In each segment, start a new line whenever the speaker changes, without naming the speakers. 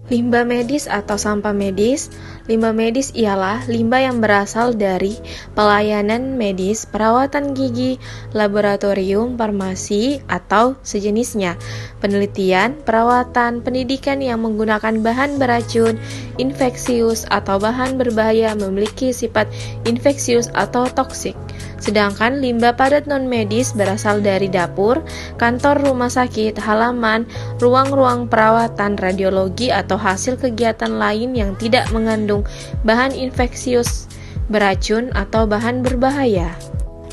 Limbah medis atau sampah medis. Limbah medis ialah limbah yang berasal dari pelayanan medis, perawatan gigi, laboratorium, farmasi, atau sejenisnya, penelitian, perawatan, pendidikan yang menggunakan bahan beracun, infeksius, atau bahan berbahaya memiliki sifat infeksius atau toksik. Sedangkan limbah padat non-medis berasal dari dapur, kantor rumah sakit, halaman, ruang-ruang perawatan, radiologi, atau hasil kegiatan lain yang tidak mengandung bahan infeksius, beracun, atau bahan berbahaya.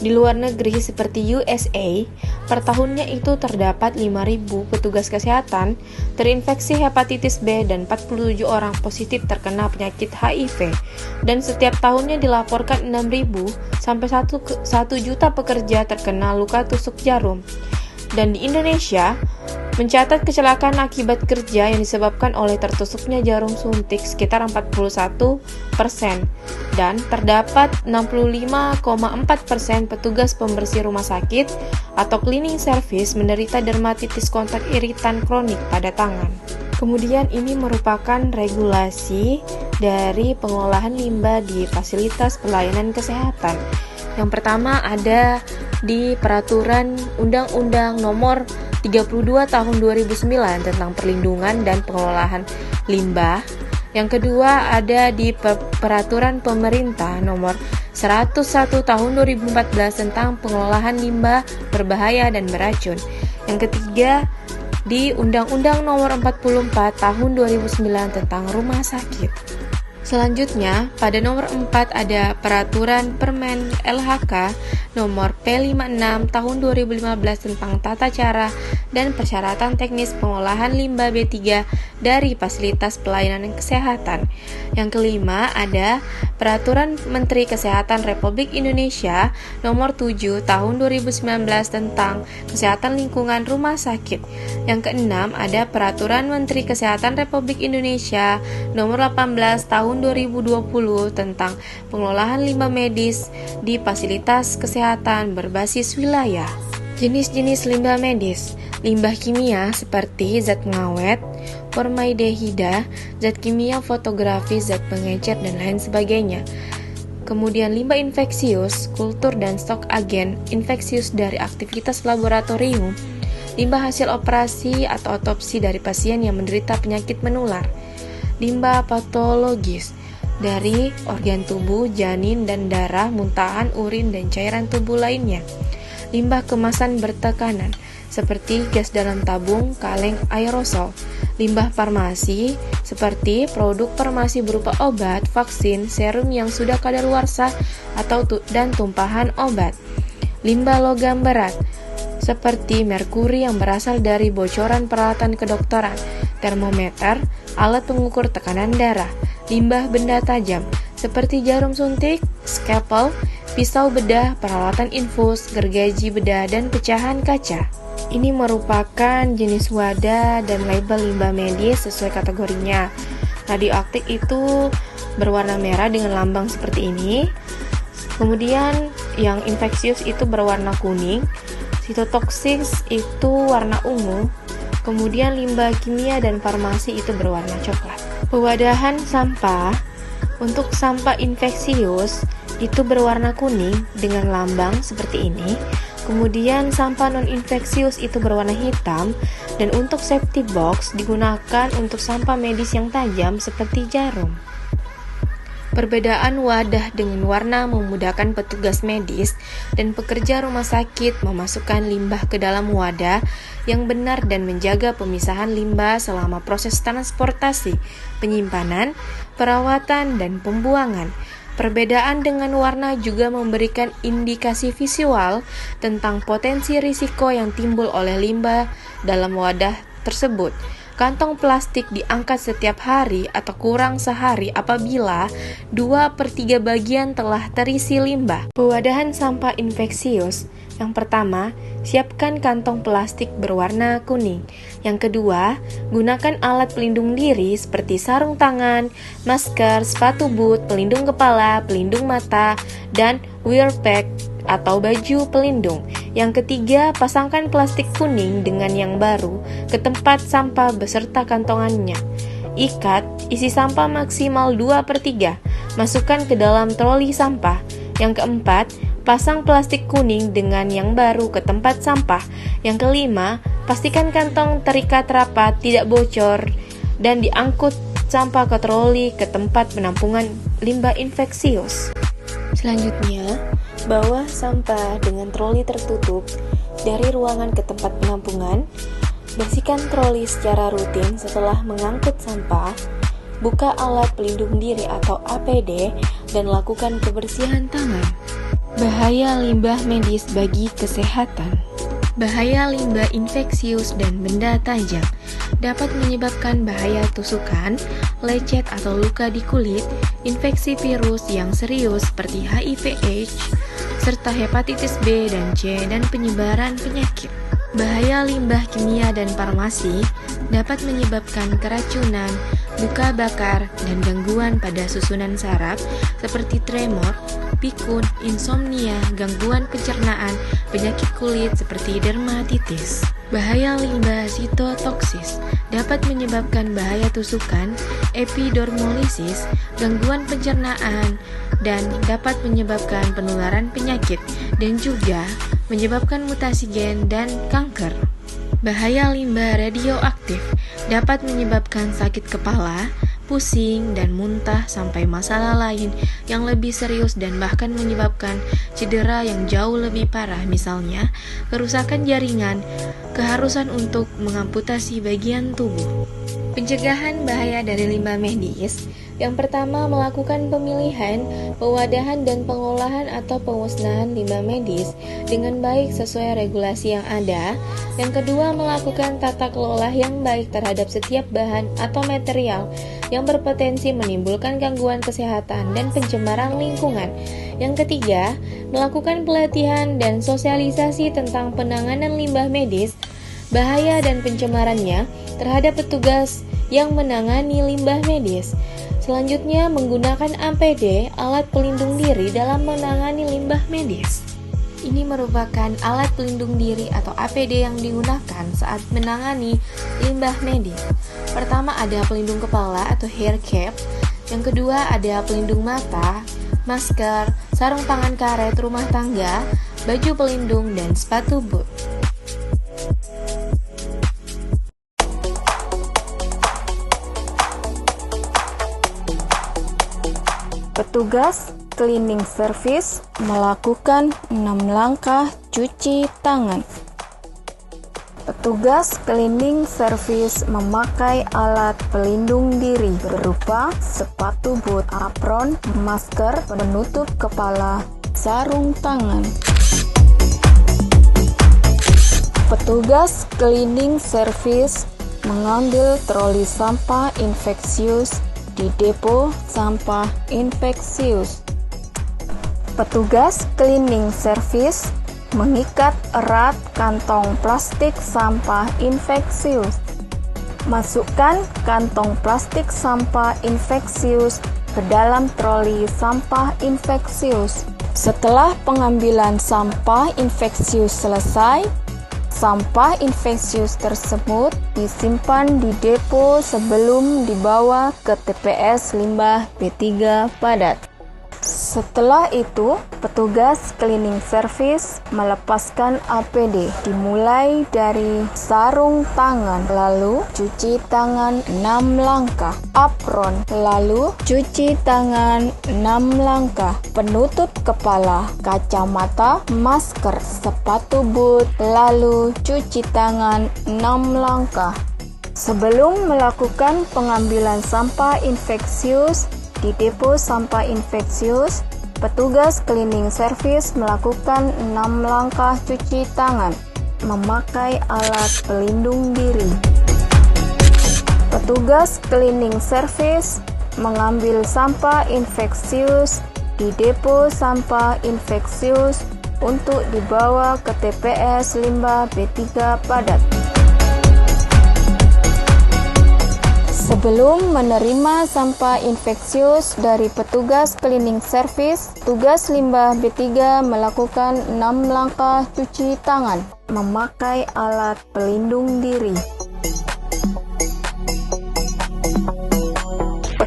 Di luar negeri seperti USA, per tahunnya itu terdapat 5.000 petugas kesehatan terinfeksi hepatitis B dan 47 orang positif terkena penyakit HIV. Dan setiap tahunnya dilaporkan 6.000 sampai 1 juta pekerja terkena luka tusuk jarum. Dan di Indonesia, mencatat kecelakaan akibat kerja yang disebabkan oleh tertusuknya jarum suntik sekitar 41%, dan terdapat 65,4% petugas pembersih rumah sakit atau cleaning service menderita dermatitis kontak iritan kronik pada tangan. Kemudian ini merupakan regulasi dari pengolahan limbah di fasilitas pelayanan kesehatan. Yang pertama ada di Peraturan Undang-Undang Nomor 32 Tahun 2009 tentang perlindungan dan pengelolaan limbah. Yang kedua ada di Peraturan Pemerintah Nomor 101 Tahun 2014 tentang pengelolaan limbah berbahaya dan beracun. Yang ketiga di Undang-Undang Nomor 44 Tahun 2009 tentang rumah sakit. Selanjutnya, pada nomor 4 ada Peraturan Permen LHK nomor P56 tahun 2015 tentang tata cara dan persyaratan teknis pengolahan limbah B3 dari fasilitas pelayanan kesehatan. Yang kelima ada Peraturan Menteri Kesehatan Republik Indonesia nomor 7 tahun 2019 tentang kesehatan lingkungan rumah sakit. Yang keenam ada Peraturan Menteri Kesehatan Republik Indonesia nomor 18 tahun 2020 tentang pengelolaan limbah medis di fasilitas kesehatan berbasis wilayah. Jenis-jenis limbah medis. Limbah kimia seperti zat pengawet, formaldehida, zat kimia fotografi, zat pengecer, dan lain sebagainya. Kemudian limbah infeksius, kultur dan stok agen infeksius dari aktivitas laboratorium, limbah hasil operasi atau otopsi dari pasien yang menderita penyakit menular. Limbah patologis dari organ tubuh, janin dan darah, muntahan, urin, dan cairan tubuh lainnya. Limbah kemasan bertekanan seperti gas dalam tabung, kaleng, aerosol. Limbah farmasi seperti produk farmasi berupa obat, vaksin, serum yang sudah kadaluarsa dan tumpahan obat. Limbah logam berat seperti merkuri yang berasal dari bocoran peralatan kedokteran, termometer, alat pengukur tekanan darah. Limbah benda tajam seperti jarum suntik, scalpel, pisau bedah, peralatan infus, gergaji bedah, dan pecahan kaca. Ini merupakan jenis wadah dan label limbah medis sesuai kategorinya. Radioaktif itu berwarna merah dengan lambang seperti ini. Kemudian yang infeksius itu berwarna kuning. Sitotoksik itu warna ungu. Kemudian limbah kimia dan farmasi itu berwarna coklat. Pewadahan sampah. Untuk sampah infeksius itu berwarna kuning dengan lambang seperti ini. Kemudian sampah non-infeksius itu berwarna hitam, dan untuk safety box digunakan untuk sampah medis yang tajam seperti jarum. Perbedaan wadah dengan warna memudahkan petugas medis dan pekerja rumah sakit memasukkan limbah ke dalam wadah yang benar dan menjaga pemisahan limbah selama proses transportasi, penyimpanan, perawatan, dan pembuangan. Perbedaan dengan warna juga memberikan indikasi visual tentang potensi risiko yang timbul oleh limbah dalam wadah tersebut. Kantong plastik diangkat setiap hari atau kurang sehari apabila 2/3 bagian telah terisi limbah. Pewadahan sampah infeksius. Yang pertama, siapkan kantong plastik berwarna kuning. Yang kedua, gunakan alat pelindung diri seperti sarung tangan, masker, sepatu boot, pelindung kepala, pelindung mata, dan wear pack atau baju pelindung. Yang ketiga, pasangkan plastik kuning dengan yang baru ke tempat sampah beserta kantongannya. Ikat, isi sampah maksimal 2/3. Masukkan ke dalam troli sampah. Yang keempat, pasang plastik kuning dengan yang baru ke tempat sampah. Yang kelima, pastikan kantong terikat rapat, tidak bocor, dan diangkut sampah ke troli ke tempat penampungan limbah infeksius. Selanjutnya, bawa sampah dengan troli tertutup dari ruangan ke tempat penampungan. Bersihkan troli secara rutin setelah mengangkut sampah. Buka alat pelindung diri atau APD dan lakukan kebersihan tangan. Bahaya limbah medis bagi kesehatan. Bahaya limbah infeksius dan benda tajam dapat menyebabkan bahaya tusukan, lecet atau luka di kulit, infeksi virus yang serius seperti HIV/AIDS, serta hepatitis B dan C, dan penyebaran penyakit. Bahaya limbah kimia dan farmasi dapat menyebabkan keracunan, luka bakar, dan gangguan pada susunan saraf seperti tremor, pikun, insomnia, gangguan pencernaan, penyakit kulit seperti dermatitis. Bahaya limbah sitotoksis dapat menyebabkan bahaya tusukan, epidermolisis, gangguan pencernaan, dan dapat menyebabkan penularan penyakit dan juga menyebabkan mutasi gen dan kanker. Bahaya limbah radioaktif dapat menyebabkan sakit kepala, pusing, dan muntah sampai masalah lain yang lebih serius dan bahkan menyebabkan cedera yang jauh lebih parah, misalnya kerusakan jaringan, keharusan untuk mengamputasi bagian tubuh. Pencegahan bahaya dari limbah medis. Yang pertama, melakukan pemilihan, pewadahan, dan pengolahan atau pemusnahan limbah medis dengan baik sesuai regulasi yang ada. Yang kedua, melakukan tata kelola yang baik terhadap setiap bahan atau material yang berpotensi menimbulkan gangguan kesehatan dan pencemaran lingkungan. Yang ketiga, melakukan pelatihan dan sosialisasi tentang penanganan limbah medis, bahaya dan pencemarannya terhadap petugas yang menangani limbah medis. Selanjutnya, menggunakan APD, alat pelindung diri dalam menangani limbah medis. Ini merupakan alat pelindung diri atau APD yang digunakan saat menangani limbah medis. Pertama, ada pelindung kepala atau hair cap. Yang kedua, ada pelindung mata, masker, sarung tangan karet rumah tangga, baju pelindung, dan sepatu boot. Petugas cleaning service melakukan 6 langkah cuci tangan. Petugas cleaning service memakai alat pelindung diri berupa sepatu boot, apron, masker, penutup kepala, sarung tangan. Petugas cleaning service mengambil troli sampah infeksius di depo sampah infeksius. Petugas cleaning service mengikat erat kantong plastik sampah infeksius. Masukkan kantong plastik sampah infeksius ke dalam troli sampah infeksius. Setelah pengambilan sampah infeksius selesai, sampah infeksius tersebut disimpan di depo sebelum dibawa ke TPS limbah B3 padat. Setelah itu, petugas cleaning service melepaskan APD, dimulai dari sarung tangan, lalu cuci tangan 6 langkah, apron, lalu cuci tangan 6 langkah, penutup kepala, kacamata, masker, sepatu boot, lalu cuci tangan 6 langkah. Sebelum melakukan pengambilan sampah infeksius di depo sampah infeksius, petugas cleaning service melakukan 6 langkah cuci tangan, memakai alat pelindung diri. Petugas cleaning service mengambil sampah infeksius di depo sampah infeksius untuk dibawa ke TPS limbah B3 padat. Sebelum menerima sampah infeksius dari petugas cleaning service, petugas limbah B3 melakukan 6 langkah cuci tangan, memakai alat pelindung diri.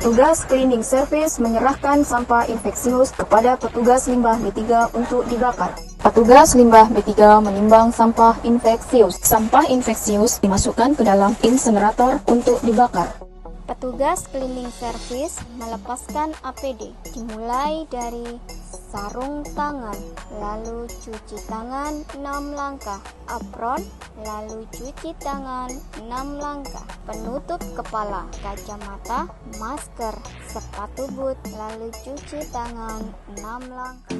Petugas cleaning service menyerahkan sampah infeksius kepada petugas limbah B3 untuk dibakar. Petugas limbah B3 menimbang sampah infeksius. Sampah infeksius dimasukkan ke dalam insinerator untuk dibakar.
Petugas cleaning service melepaskan APD, dimulai dari sarung tangan, lalu cuci tangan 6 langkah, apron, lalu cuci tangan 6 langkah, penutup kepala, kacamata, masker, sepatu boot, lalu cuci tangan 6 langkah.